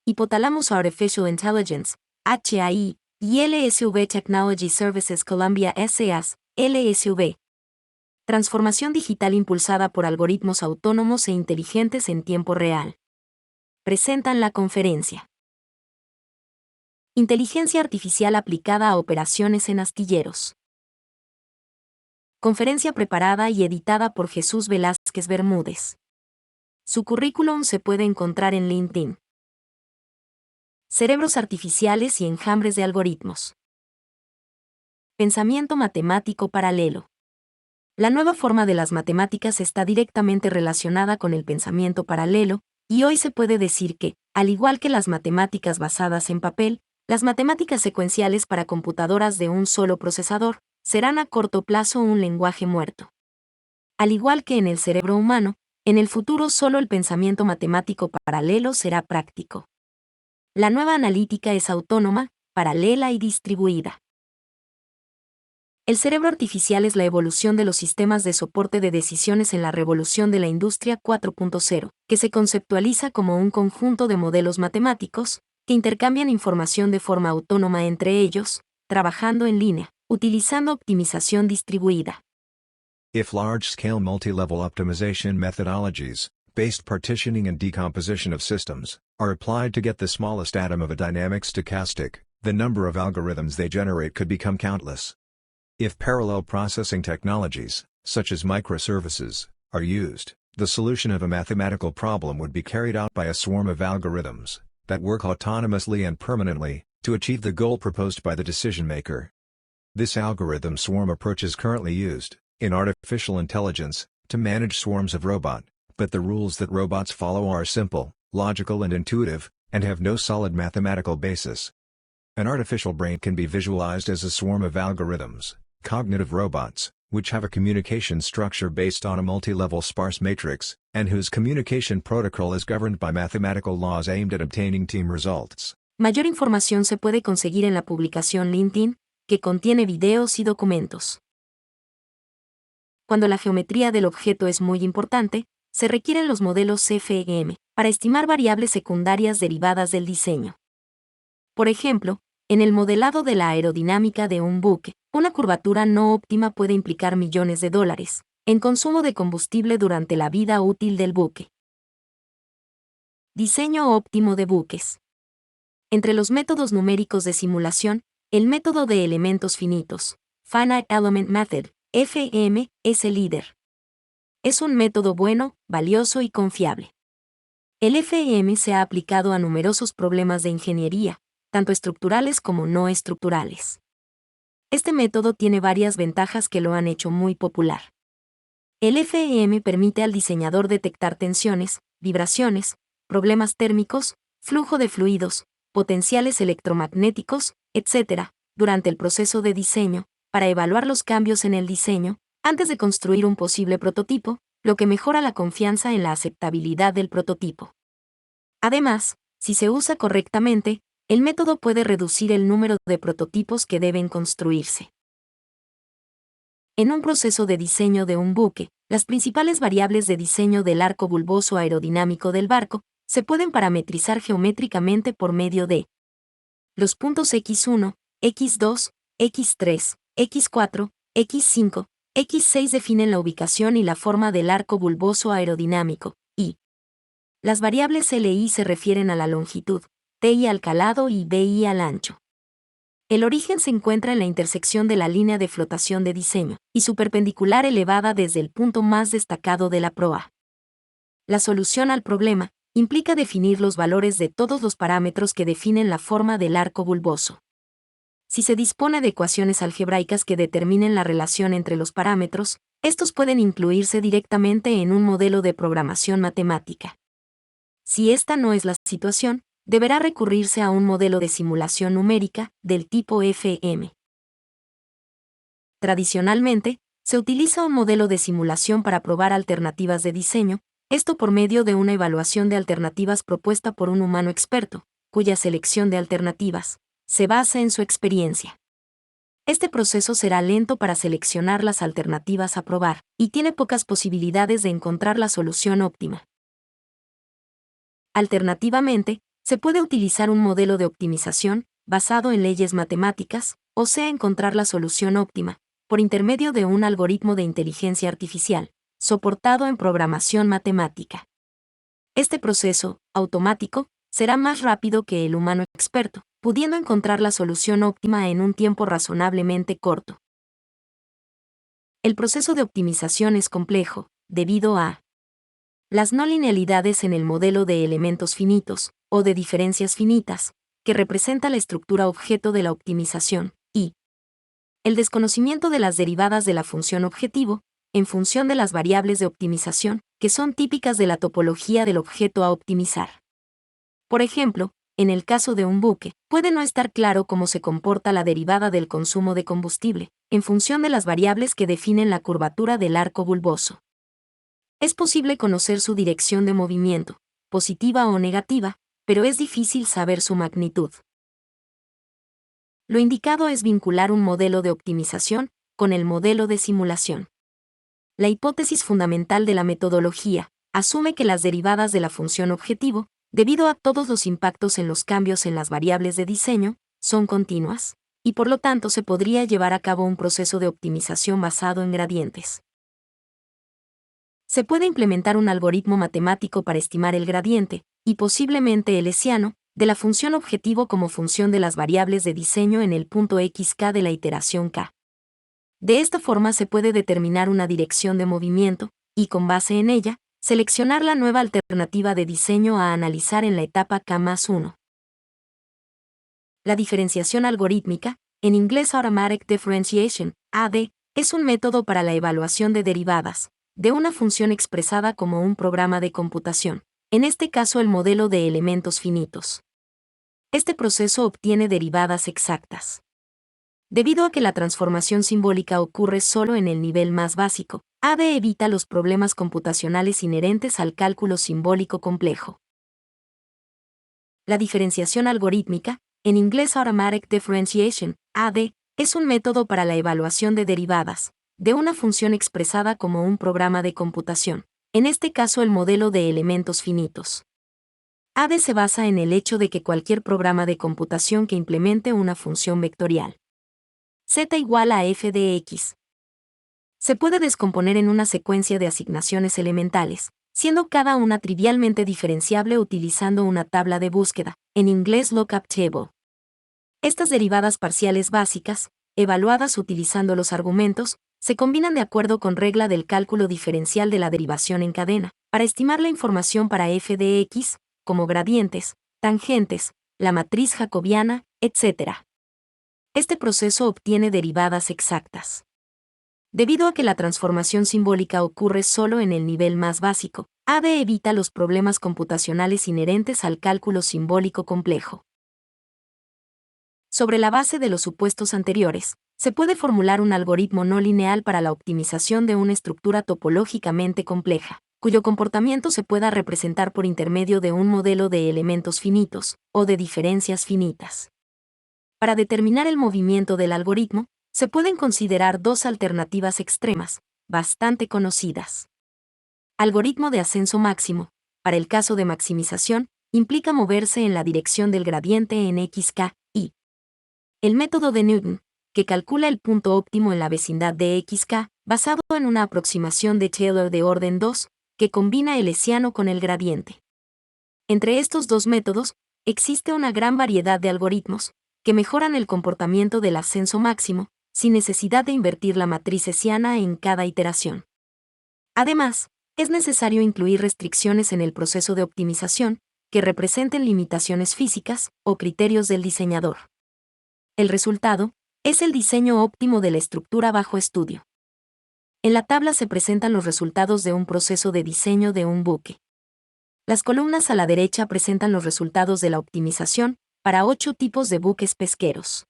Hipotálamos Artificial Intelligence, HAI, y LSV Technology Services Colombia SAS, LSV. Transformación digital impulsada por algoritmos autónomos e inteligentes en tiempo real. Presentan la conferencia. Inteligencia artificial aplicada a operaciones en astilleros. Conferencia preparada y editada por Jesús Velázquez Bermúdez. Su currículum se puede encontrar en LinkedIn. Cerebros artificiales y enjambres de algoritmos. Pensamiento matemático paralelo. La nueva forma de las matemáticas está directamente relacionada con el pensamiento paralelo, y hoy se puede decir que, al igual que las matemáticas basadas en papel, las matemáticas secuenciales para computadoras de un solo procesador serán a corto plazo un lenguaje muerto. Al igual que en el cerebro humano, en el futuro solo el pensamiento matemático paralelo será práctico. La nueva analítica es autónoma, paralela y distribuida. El cerebro artificial es la evolución de los sistemas de soporte de decisiones en la revolución de la industria 4.0, que se conceptualiza como un conjunto de modelos matemáticos que intercambian información de forma autónoma entre ellos, trabajando en línea, utilizando optimización distribuida. If large-scale multi-level optimization methodologies, based partitioning and decomposition of systems, are applied to get the smallest atom of a dynamic stochastic, the number of algorithms they generate could become countless. If parallel processing technologies, such as microservices, are used, the solution of a mathematical problem would be carried out by a swarm of algorithms that work autonomously and permanently to achieve the goal proposed by the decision maker. This algorithm swarm approach is currently used in artificial intelligence to manage swarms of robot, but the rules that robots follow are simple, logical and intuitive, and have no solid mathematical basis. An artificial brain can be visualized as a swarm of algorithms, cognitive robots, which have a communication structure based on a multi-level sparse matrix, and whose communication protocol is governed by mathematical laws aimed at obtaining team results. Mayor información se puede conseguir en la publicación LinkedIn, que contiene videos y documentos. Cuando la geometría del objeto es muy importante, se requieren los modelos FEM para estimar variables secundarias derivadas del diseño. Por ejemplo, en el modelado de la aerodinámica de un buque, una curvatura no óptima puede implicar millones de dólares en consumo de combustible durante la vida útil del buque. Diseño óptimo de buques. Entre los métodos numéricos de simulación, el método de elementos finitos, Finite Element Method, FEM, es el líder. Es un método bueno, valioso y confiable. El FEM se ha aplicado a numerosos problemas de ingeniería, tanto estructurales como no estructurales. Este método tiene varias ventajas que lo han hecho muy popular. El FEM permite al diseñador detectar tensiones, vibraciones, problemas térmicos, flujo de fluidos, potenciales electromagnéticos, etc., durante el proceso de diseño, para evaluar los cambios en el diseño, antes de construir un posible prototipo, lo que mejora la confianza en la aceptabilidad del prototipo. Además, si se usa correctamente, el método puede reducir el número de prototipos que deben construirse. En un proceso de diseño de un buque, las principales variables de diseño del arco bulboso aerodinámico del barco se pueden parametrizar geométricamente por medio de los puntos X1, X2, X3, X4, X5, X6 definen la ubicación y la forma del arco bulboso aerodinámico, y las variables LI se refieren a la longitud, TI al calado y BI al ancho. El origen se encuentra en la intersección de la línea de flotación de diseño y su perpendicular elevada desde el punto más destacado de la proa. La solución al problema implica definir los valores de todos los parámetros que definen la forma del arco bulboso. Si se dispone de ecuaciones algebraicas que determinen la relación entre los parámetros, estos pueden incluirse directamente en un modelo de programación matemática. Si esta no es la situación, deberá recurrirse a un modelo de simulación numérica del tipo FEM. Tradicionalmente, se utiliza un modelo de simulación para probar alternativas de diseño, esto por medio de una evaluación de alternativas propuesta por un humano experto, cuya selección de alternativas se basa en su experiencia. Este proceso será lento para seleccionar las alternativas a probar, y tiene pocas posibilidades de encontrar la solución óptima. Alternativamente, Se puede utilizar un modelo de optimización, basado en leyes matemáticas, o sea encontrar la solución óptima, por intermedio de un algoritmo de inteligencia artificial, soportado en programación matemática. Este proceso, automático, será más rápido que el humano experto, pudiendo encontrar la solución óptima en un tiempo razonablemente corto. El proceso de optimización es complejo, debido a las no linealidades en el modelo de elementos finitos, o de diferencias finitas, que representa la estructura objeto de la optimización, y el desconocimiento de las derivadas de la función objetivo, en función de las variables de optimización, que son típicas de la topología del objeto a optimizar. Por ejemplo, en el caso de un buque, puede no estar claro cómo se comporta la derivada del consumo de combustible, en función de las variables que definen la curvatura del arco bulboso. Es posible conocer su dirección de movimiento, positiva o negativa, pero es difícil saber su magnitud. Lo indicado es vincular un modelo de optimización con el modelo de simulación. La hipótesis fundamental de la metodología asume que las derivadas de la función objetivo, debido a todos los impactos en los cambios en las variables de diseño, son continuas, y por lo tanto se podría llevar a cabo un proceso de optimización basado en gradientes. Se puede implementar un algoritmo matemático para estimar el gradiente, y posiblemente el hessiano, de la función objetivo como función de las variables de diseño en el punto xk de la iteración k. De esta forma se puede determinar una dirección de movimiento, y con base en ella, seleccionar la nueva alternativa de diseño a analizar en la etapa k+1. La diferenciación algorítmica, en inglés Automatic Differentiation, AD, es un método para la evaluación de derivadas, de una función expresada como un programa de computación, en este caso el modelo de elementos finitos. Este proceso obtiene derivadas exactas. Debido a que la transformación simbólica ocurre solo en el nivel más básico, AD evita los problemas computacionales inherentes al cálculo simbólico complejo. La diferenciación algorítmica, en inglés Automatic Differentiation, AD, es un método para la evaluación de derivadas, de una función expresada como un programa de computación, en este caso el modelo de elementos finitos. AD se basa en el hecho de que cualquier programa de computación que implemente una función vectorial z igual a f de x se puede descomponer en una secuencia de asignaciones elementales, siendo cada una trivialmente diferenciable utilizando una tabla de búsqueda, en inglés lookup table. Estas derivadas parciales básicas, evaluadas utilizando los argumentos, se combinan de acuerdo con regla del cálculo diferencial de la derivación en cadena, para estimar la información para f de x, como gradientes, tangentes, la matriz jacobiana, etc. Este proceso obtiene derivadas exactas. Debido a que la transformación simbólica ocurre solo en el nivel más básico, AD evita los problemas computacionales inherentes al cálculo simbólico complejo. Sobre la base de los supuestos anteriores, se puede formular un algoritmo no lineal para la optimización de una estructura topológicamente compleja, cuyo comportamiento se pueda representar por intermedio de un modelo de elementos finitos, o de diferencias finitas. Para determinar el movimiento del algoritmo, se pueden considerar dos alternativas extremas, bastante conocidas. Algoritmo de ascenso máximo, para el caso de maximización, implica moverse en la dirección del gradiente en xk, y el método de Newton, que calcula el punto óptimo en la vecindad de xk, basado en una aproximación de Taylor de orden 2, que combina el hessiano con el gradiente. Entre estos dos métodos, existe una gran variedad de algoritmos, que mejoran el comportamiento del ascenso máximo, sin necesidad de invertir la matriz hessiana en cada iteración. Además, es necesario incluir restricciones en el proceso de optimización, que representen limitaciones físicas o criterios del diseñador. El resultado es el diseño óptimo de la estructura bajo estudio. En la tabla se presentan los resultados de un proceso de diseño de un buque. Las columnas a la derecha presentan los resultados de la optimización para 8 tipos de buques pesqueros.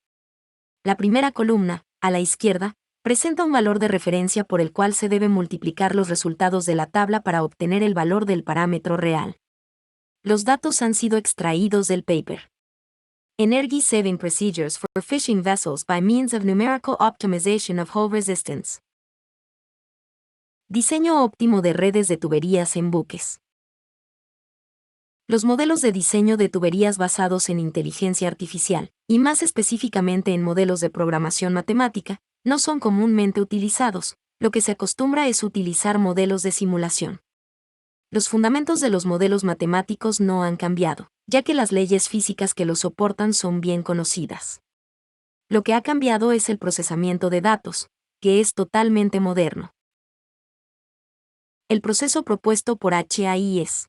La primera columna, a la izquierda, presenta un valor de referencia por el cual se debe multiplicar los resultados de la tabla para obtener el valor del parámetro real. Los datos han sido extraídos del paper Energy Saving Procedures for Fishing Vessels by Means of Numerical Optimization of Hull Resistance. Diseño óptimo de redes de tuberías en buques. Los modelos de diseño de tuberías basados en inteligencia artificial, y más específicamente en modelos de programación matemática, no son comúnmente utilizados. Lo que se acostumbra es utilizar modelos de simulación. Los fundamentos de los modelos matemáticos no han cambiado, ya que las leyes físicas que los soportan son bien conocidas. Lo que ha cambiado es el procesamiento de datos, que es totalmente moderno. El proceso propuesto por HAI es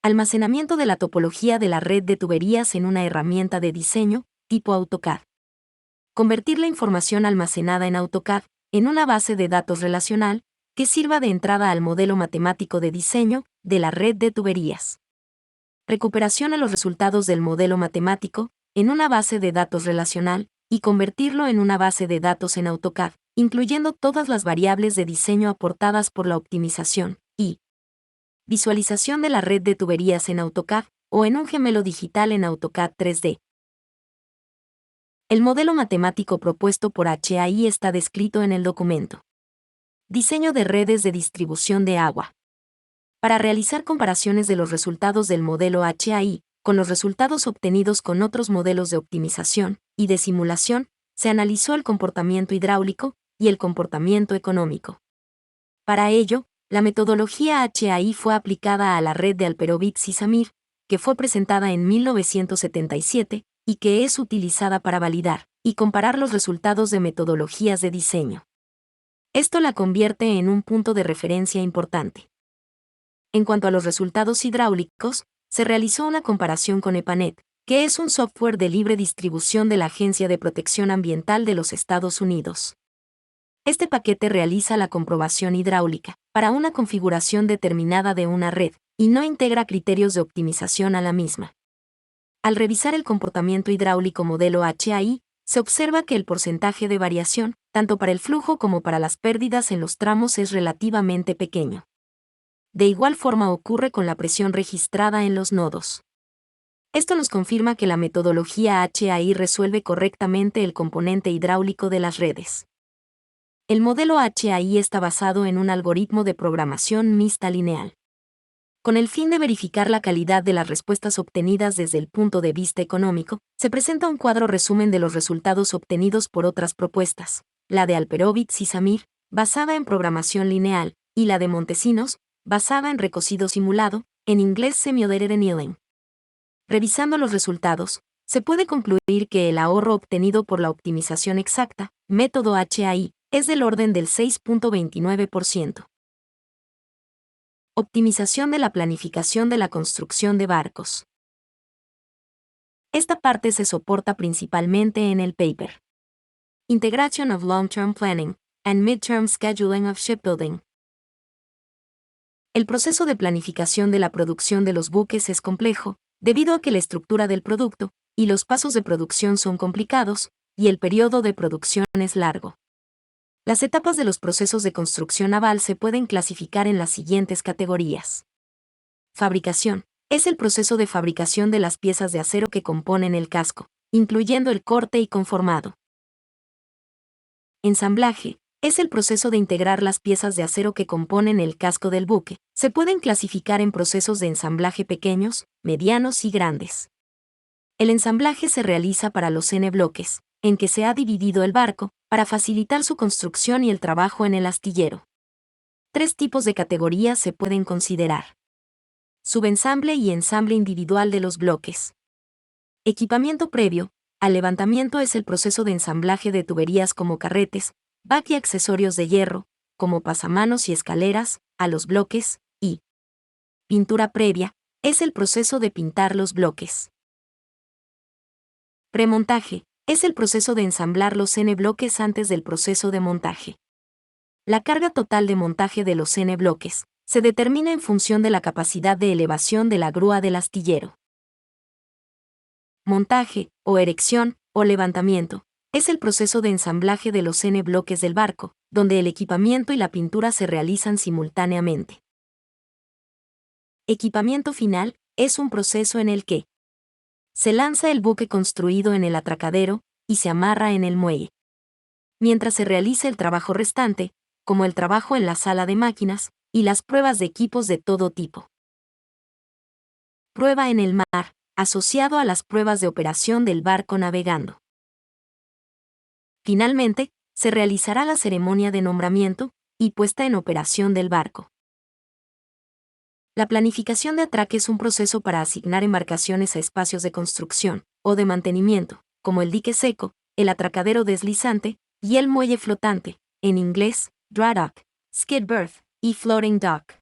almacenamiento de la topología de la red de tuberías en una herramienta de diseño, tipo AutoCAD. Convertir la información almacenada en AutoCAD en una base de datos relacional que sirva de entrada al modelo matemático de diseño de la red de tuberías. Recuperación de los resultados del modelo matemático en una base de datos relacional y convertirlo en una base de datos en AutoCAD, incluyendo todas las variables de diseño aportadas por la optimización, y visualización de la red de tuberías en AutoCAD o en un gemelo digital en AutoCAD 3D. El modelo matemático propuesto por HAI está descrito en el documento. Diseño de redes de distribución de agua. Para realizar comparaciones de los resultados del modelo HAI con los resultados obtenidos con otros modelos de optimización y de simulación, se analizó el comportamiento hidráulico y el comportamiento económico. Para ello, la metodología HAI fue aplicada a la red de Alperovitz y Samir, que fue presentada en 1977 y que es utilizada para validar y comparar los resultados de metodologías de diseño. Esto la convierte en un punto de referencia importante. En cuanto a los resultados hidráulicos, se realizó una comparación con EPANET, que es un software de libre distribución de la Agencia de Protección Ambiental de los Estados Unidos. Este paquete realiza la comprobación hidráulica para una configuración determinada de una red y no integra criterios de optimización a la misma. Al revisar el comportamiento hidráulico modelo HAI, se observa que el porcentaje de variación, tanto para el flujo como para las pérdidas en los tramos, es relativamente pequeño. De igual forma ocurre con la presión registrada en los nodos. Esto nos confirma que la metodología HAI resuelve correctamente el componente hidráulico de las redes. El modelo HAI está basado en un algoritmo de programación mixta lineal. Con el fin de verificar la calidad de las respuestas obtenidas desde el punto de vista económico, se presenta un cuadro resumen de los resultados obtenidos por otras propuestas, la de Alperovitz y Samir, basada en programación lineal, y la de Montesinos, basada en recocido simulado, en inglés Semi-Automated Annealing. Revisando los resultados, se puede concluir que el ahorro obtenido por la optimización exacta, método HAI, es del orden del 6.29%. Optimización de la planificación de la construcción de barcos. Esta parte se soporta principalmente en el paper Integration of Long-Term Planning and Mid-Term Scheduling of Shipbuilding. El proceso de planificación de la producción de los buques es complejo, debido a que la estructura del producto y los pasos de producción son complicados, y el periodo de producción es largo. Las etapas de los procesos de construcción naval se pueden clasificar en las siguientes categorías. Fabricación. Es el proceso de fabricación de las piezas de acero que componen el casco, incluyendo el corte y conformado. Ensamblaje. Es el proceso de integrar las piezas de acero que componen el casco del buque. Se pueden clasificar en procesos de ensamblaje pequeños, medianos y grandes. El ensamblaje se realiza para los N bloques, en que se ha dividido el barco, para facilitar su construcción y el trabajo en el astillero. 3 tipos de categorías se pueden considerar: subensamble y ensamble individual de los bloques. Equipamiento previo al levantamiento es el proceso de ensamblaje de tuberías como carretes, back y accesorios de hierro, como pasamanos y escaleras, a los bloques, y pintura previa es el proceso de pintar los bloques. Premontaje es el proceso de ensamblar los N bloques antes del proceso de montaje. La carga total de montaje de los N bloques se determina en función de la capacidad de elevación de la grúa del astillero. Montaje, o erección, o levantamiento, es el proceso de ensamblaje de los N bloques del barco, donde el equipamiento y la pintura se realizan simultáneamente. Equipamiento final es un proceso en el que se lanza el buque construido en el atracadero y se amarra en el muelle. Mientras se realiza el trabajo restante, como el trabajo en la sala de máquinas y las pruebas de equipos de todo tipo. prueba en el mar, asociado a las pruebas de operación del barco navegando. Finalmente, se realizará la ceremonia de nombramiento y puesta en operación del barco. La planificación de atraque es un proceso para asignar embarcaciones a espacios de construcción o de mantenimiento, como el dique seco, el atracadero deslizante y el muelle flotante, en inglés, dry dock, skid berth y floating dock.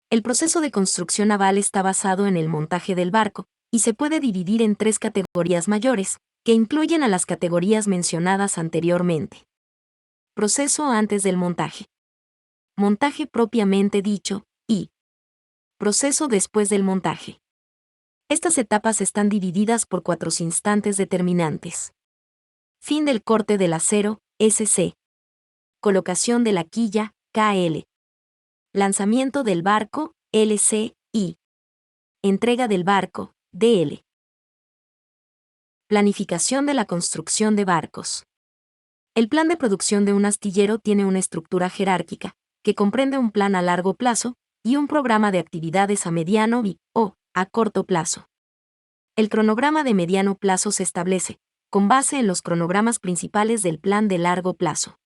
El proceso de construcción naval está basado en el montaje del barco y se puede dividir en 3 categorías mayores, que incluyen a las categorías mencionadas anteriormente. Proceso antes del montaje. Montaje propiamente dicho y proceso después del montaje. Estas etapas están divididas por 4 instantes determinantes. Fin del corte del acero, SC. Colocación de la quilla, KL. Lanzamiento del barco, LC, y entrega del barco, DL. Planificación de la construcción de barcos. El plan de producción de un astillero tiene una estructura jerárquica, que comprende un plan a largo plazo y un programa de actividades a mediano o a corto plazo. El cronograma de mediano plazo se establece, con base en los cronogramas principales del plan de largo plazo.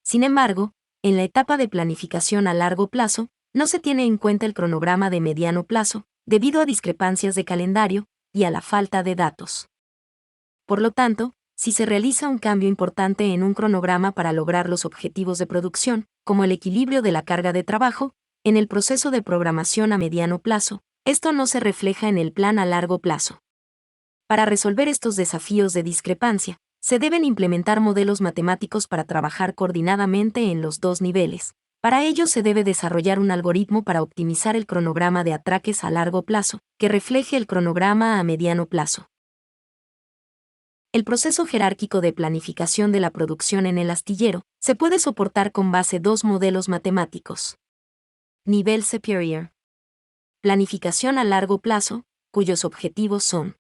Sin embargo, en la etapa de planificación a largo plazo, no se tiene en cuenta el cronograma de mediano plazo, debido a discrepancias de calendario y a la falta de datos. Por lo tanto, si se realiza un cambio importante en un cronograma para lograr los objetivos de producción, como el equilibrio de la carga de trabajo, en el proceso de programación a mediano plazo, esto no se refleja en el plan a largo plazo. Para resolver estos desafíos de discrepancia, se deben implementar modelos matemáticos para trabajar coordinadamente en los 2 niveles. Para ello se debe desarrollar un algoritmo para optimizar el cronograma de atraques a largo plazo, que refleje el cronograma a mediano plazo. El proceso jerárquico de planificación de la producción en el astillero se puede soportar con base 2 modelos matemáticos. Nivel Superior. Planificación a largo plazo, cuyos objetivos son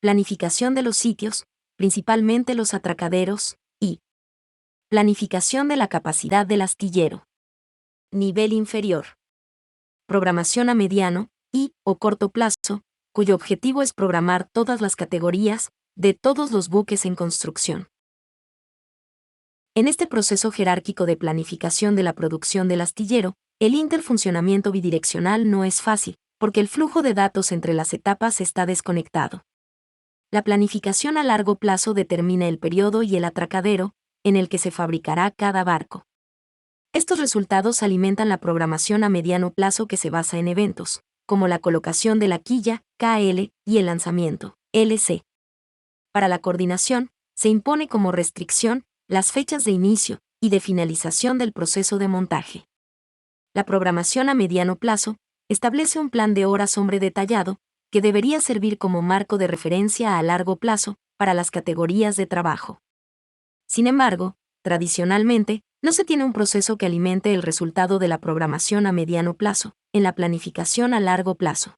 planificación de los sitios, principalmente los atracaderos, y planificación de la capacidad del astillero. Nivel inferior. Programación a mediano o corto plazo, cuyo objetivo es programar todas las categorías de todos los buques en construcción. En este proceso jerárquico de planificación de la producción del astillero, el interfuncionamiento bidireccional no es fácil, porque el flujo de datos entre las etapas está desconectado. La planificación a largo plazo determina el periodo y el atracadero en el que se fabricará cada barco. Estos resultados alimentan la programación a mediano plazo que se basa en eventos, como la colocación de la quilla, KL, y el lanzamiento, LC. Para la coordinación, se impone como restricción las fechas de inicio y de finalización del proceso de montaje. La programación a mediano plazo establece un plan de horas hombre detallado que debería servir como marco de referencia a largo plazo para las categorías de trabajo. Sin embargo, tradicionalmente, no se tiene un proceso que alimente el resultado de la programación a mediano plazo, en la planificación a largo plazo.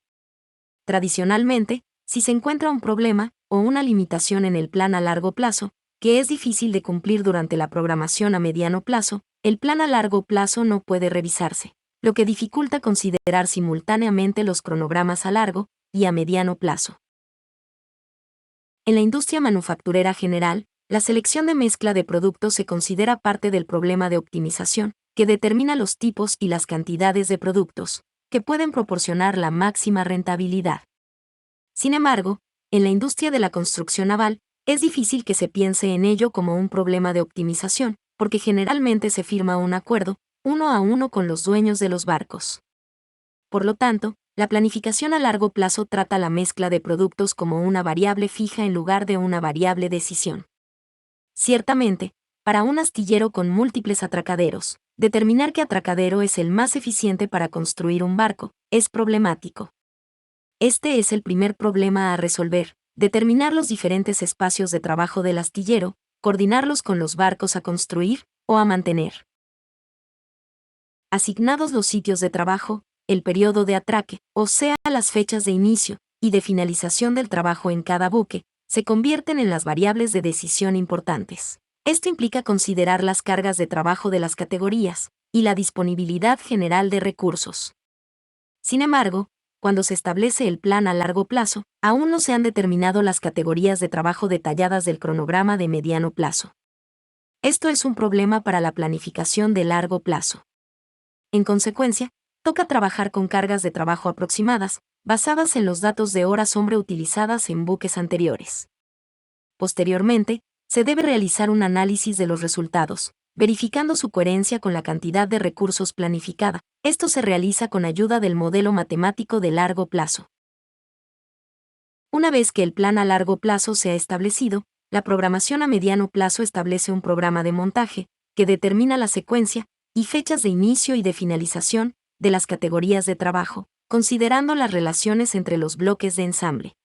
Tradicionalmente, si se encuentra un problema o una limitación en el plan a largo plazo, que es difícil de cumplir durante la programación a mediano plazo, el plan a largo plazo no puede revisarse, lo que dificulta considerar simultáneamente los cronogramas a largo y a mediano plazo. En la industria manufacturera general, la selección de mezcla de productos se considera parte del problema de optimización, que determina los tipos y las cantidades de productos que pueden proporcionar la máxima rentabilidad. Sin embargo, en la industria de la construcción naval, es difícil que se piense en ello como un problema de optimización, porque generalmente se firma un acuerdo, 1 a 1 con los dueños de los barcos. Por lo tanto, la planificación a largo plazo trata la mezcla de productos como una variable fija en lugar de una variable decisión. Ciertamente, para un astillero con múltiples atracaderos, determinar qué atracadero es el más eficiente para construir un barco es problemático. Este es el primer problema a resolver: determinar los diferentes espacios de trabajo del astillero, coordinarlos con los barcos a construir o a mantener. Asignados los sitios de trabajo, el periodo de atraque, o sea, las fechas de inicio y de finalización del trabajo en cada buque, se convierten en las variables de decisión importantes. Esto implica considerar las cargas de trabajo de las categorías y la disponibilidad general de recursos. Sin embargo, cuando se establece el plan a largo plazo, aún no se han determinado las categorías de trabajo detalladas del cronograma de mediano plazo. Esto es un problema para la planificación de largo plazo. En consecuencia, toca trabajar con cargas de trabajo aproximadas, basadas en los datos de horas hombre utilizadas en buques anteriores. Posteriormente, se debe realizar un análisis de los resultados, verificando su coherencia con la cantidad de recursos planificada. Esto se realiza con ayuda del modelo matemático de largo plazo. Una vez que el plan a largo plazo se ha establecido, la programación a mediano plazo establece un programa de montaje, que determina la secuencia y fechas de inicio y de finalización de las categorías de trabajo, considerando las relaciones entre los bloques de ensamble.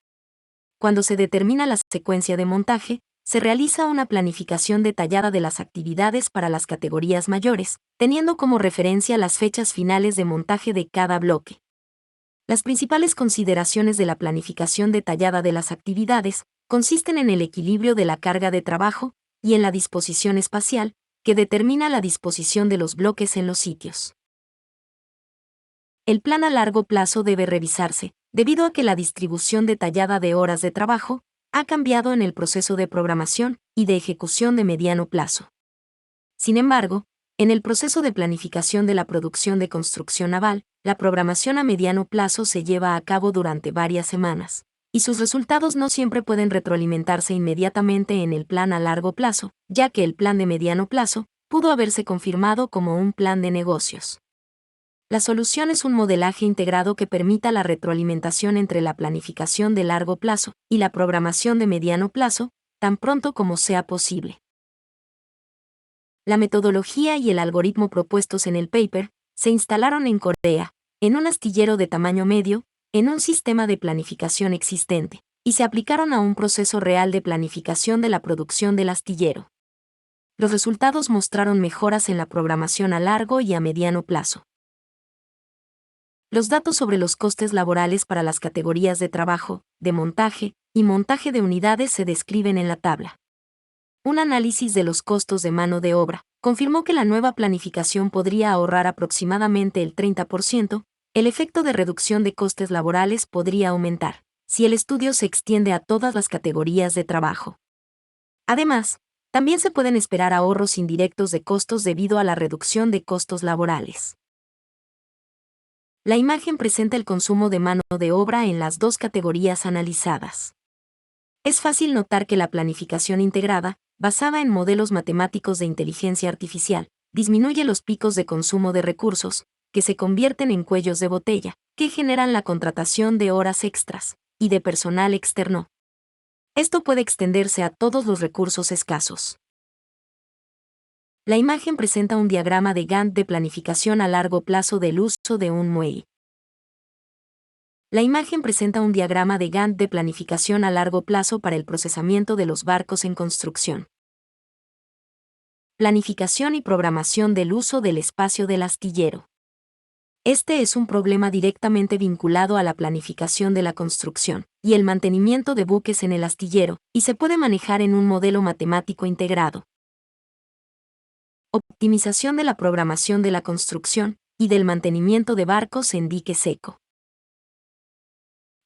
Cuando se determina la secuencia de montaje, se realiza una planificación detallada de las actividades para las categorías mayores, teniendo como referencia las fechas finales de montaje de cada bloque. Las principales consideraciones de la planificación detallada de las actividades consisten en el equilibrio de la carga de trabajo y en la disposición espacial, que determina la disposición de los bloques en los sitios. El plan a largo plazo debe revisarse, debido a que la distribución detallada de horas de trabajo ha cambiado en el proceso de programación y de ejecución de mediano plazo. Sin embargo, en el proceso de planificación de la producción de construcción naval, la programación a mediano plazo se lleva a cabo durante varias semanas, y sus resultados no siempre pueden retroalimentarse inmediatamente en el plan a largo plazo, ya que el plan de mediano plazo pudo haberse confirmado como un plan de negocios. La solución es un modelaje integrado que permita la retroalimentación entre la planificación de largo plazo y la programación de mediano plazo, tan pronto como sea posible. La metodología y el algoritmo propuestos en el paper se instalaron en Corea, en un astillero de tamaño medio, en un sistema de planificación existente, y se aplicaron a un proceso real de planificación de la producción del astillero. Los resultados mostraron mejoras en la programación a largo y a mediano plazo. Los datos sobre los costes laborales para las categorías de trabajo, de montaje y montaje de unidades se describen en la tabla. Un análisis de los costos de mano de obra confirmó que la nueva planificación podría ahorrar aproximadamente el 30%, el efecto de reducción de costes laborales podría aumentar, si el estudio se extiende a todas las categorías de trabajo. Además, también se pueden esperar ahorros indirectos de costos debido a la reducción de costos laborales. La imagen presenta el consumo de mano de obra en las dos categorías analizadas. Es fácil notar que la planificación integrada, basada en modelos matemáticos de inteligencia artificial, disminuye los picos de consumo de recursos, que se convierten en cuellos de botella, que generan la contratación de horas extras y de personal externo. Esto puede extenderse a todos los recursos escasos. La imagen presenta un diagrama de Gantt de planificación a largo plazo del uso de un muelle. La imagen presenta un diagrama de Gantt de planificación a largo plazo para el procesamiento de los barcos en construcción. Planificación y programación del uso del espacio del astillero. Este es un problema directamente vinculado a la planificación de la construcción y el mantenimiento de buques en el astillero, y se puede manejar en un modelo matemático integrado. Optimización de la programación de la construcción y del mantenimiento de barcos en dique seco.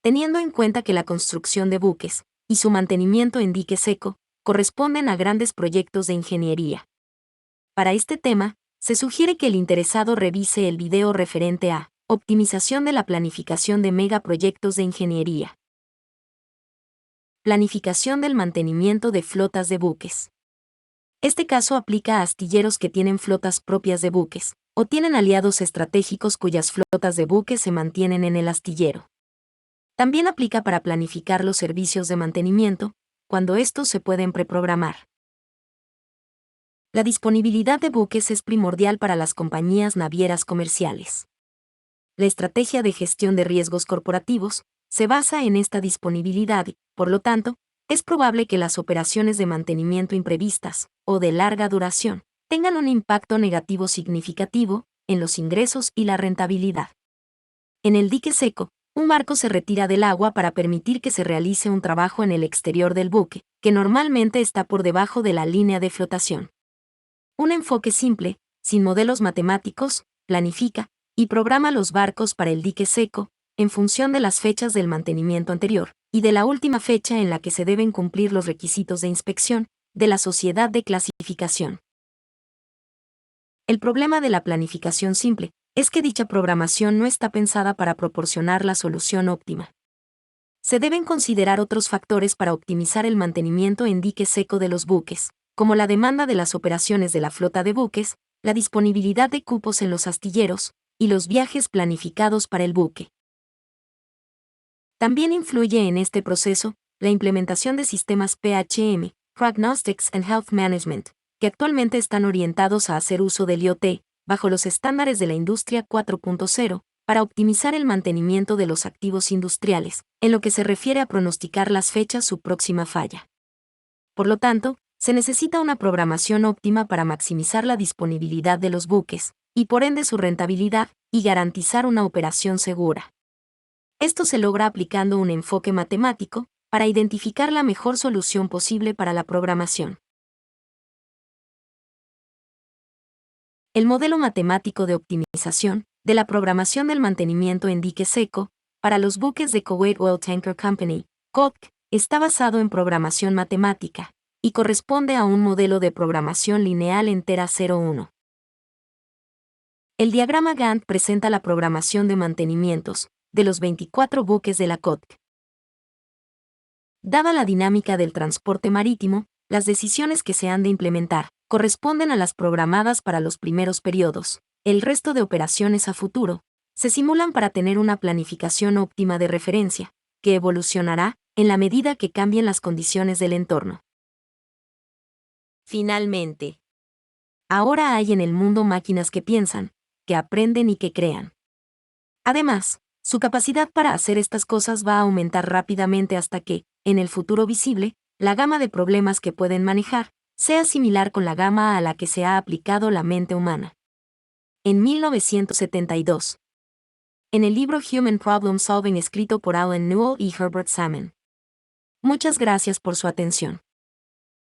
Teniendo en cuenta que la construcción de buques y su mantenimiento en dique seco corresponden a grandes proyectos de ingeniería. Para este tema, se sugiere que el interesado revise el video referente a optimización de la planificación de megaproyectos de ingeniería. Planificación del mantenimiento de flotas de buques. Este caso aplica a astilleros que tienen flotas propias de buques, o tienen aliados estratégicos cuyas flotas de buques se mantienen en el astillero. También aplica para planificar los servicios de mantenimiento, cuando estos se pueden preprogramar. La disponibilidad de buques es primordial para las compañías navieras comerciales. La estrategia de gestión de riesgos corporativos se basa en esta disponibilidad y, por lo tanto, es probable que las operaciones de mantenimiento imprevistas, o de larga duración, tengan un impacto negativo significativo en los ingresos y la rentabilidad. En el dique seco, un barco se retira del agua para permitir que se realice un trabajo en el exterior del buque, que normalmente está por debajo de la línea de flotación. Un enfoque simple, sin modelos matemáticos, planifica y programa los barcos para el dique seco, en función de las fechas del mantenimiento anterior, y de la última fecha en la que se deben cumplir los requisitos de inspección de la sociedad de clasificación. El problema de la planificación simple es que dicha programación no está pensada para proporcionar la solución óptima. Se deben considerar otros factores para optimizar el mantenimiento en dique seco de los buques, como la demanda de las operaciones de la flota de buques, la disponibilidad de cupos en los astilleros, y los viajes planificados para el buque. También influye en este proceso la implementación de sistemas PHM, Prognostics and Health Management, que actualmente están orientados a hacer uso del IoT, bajo los estándares de la Industria 4.0, para optimizar el mantenimiento de los activos industriales, en lo que se refiere a pronosticar las fechas su próxima falla. Por lo tanto, se necesita una programación óptima para maximizar la disponibilidad de los buques, y por ende su rentabilidad, y garantizar una operación segura. Esto se logra aplicando un enfoque matemático, para identificar la mejor solución posible para la programación. El modelo matemático de optimización de la programación del mantenimiento en dique seco para los buques de Kuwait Oil Tanker Company, KOTC, está basado en programación matemática y corresponde a un modelo de programación lineal entera 0,1. El diagrama Gantt presenta la programación de mantenimientos de los 24 buques de la KOTC. Dada la dinámica del transporte marítimo, las decisiones que se han de implementar corresponden a las programadas para los primeros periodos. El resto de operaciones a futuro se simulan para tener una planificación óptima de referencia, que evolucionará en la medida que cambien las condiciones del entorno. Finalmente, ahora hay en el mundo máquinas que piensan, que aprenden y que crean. Además, su capacidad para hacer estas cosas va a aumentar rápidamente hasta que, en el futuro visible, la gama de problemas que pueden manejar sea similar con la gama a la que se ha aplicado la mente humana. En 1972. En el libro Human Problem Solving escrito por Alan Newell y Herbert Salmon. Muchas gracias por su atención.